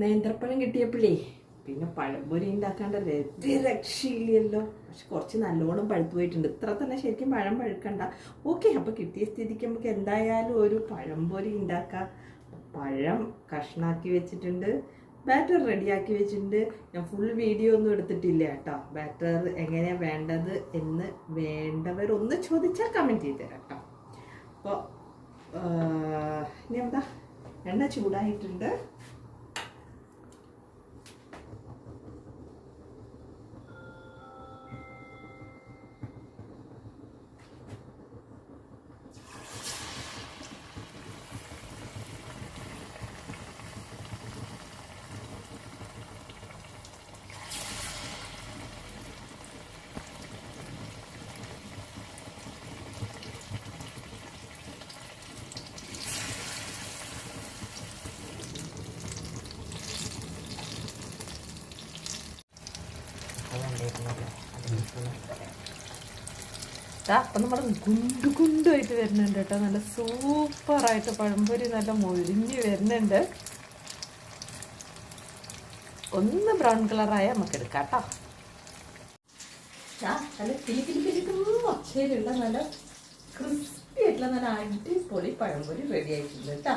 നേന്ത്രപ്പഴം കിട്ടിയപ്പോഴേ പിന്നെ പഴംപൊരി ഉണ്ടാക്കാണ്ടല്ലേ രക്ഷയില്ലല്ലോ. പക്ഷെ കുറച്ച് നല്ലോണം പഴുത്തു പോയിട്ടുണ്ട്. ഇത്ര തന്നെ ശരിക്കും പഴം പഴുക്കണ്ട. ഓക്കെ, അപ്പൊ കിട്ടിയ സ്ഥിതിക്ക് നമുക്ക് എന്തായാലും ഒരു പഴംപൊരി ഉണ്ടാക്കാം. പഴം കഷ്ണാക്കി വെച്ചിട്ടുണ്ട്, ബാറ്റർ റെഡിയാക്കി വെച്ചിട്ടുണ്ട്. ഞാൻ ഫുൾ വീഡിയോ ഒന്നും എടുത്തിട്ടില്ല കേട്ടോ. ബാറ്റർ എങ്ങനെയാണ് വേണ്ടത് എന്ന് വേണ്ടവരൊന്ന് ചോദിച്ചാൽ കമൻറ്റ് ചെയ്ത് തരാം കേട്ടോ. അപ്പോൾ ഇനി എന്താ, എണ്ണ ചൂടായിട്ടുണ്ട്. അപ്പം നമ്മൾ ഗുണ്ടുമായിട്ട് വരുന്നുണ്ട് കേട്ടോ. നല്ല സൂപ്പറായിട്ട് പഴംപൊരി നല്ല മൊഴിഞ്ഞ് വരുന്നുണ്ട്. ഒന്ന് ബ്രൗൺ കളറായാൽ നമുക്ക് എടുക്കാം കേട്ടോ. നല്ല ഒച്ചയിലുള്ള നല്ല ക്രിസ്പി ആയിട്ടുള്ള നല്ല അടിപൊളി പഴംപൊരി റെഡി ആയിട്ടുണ്ട് കേട്ടോ.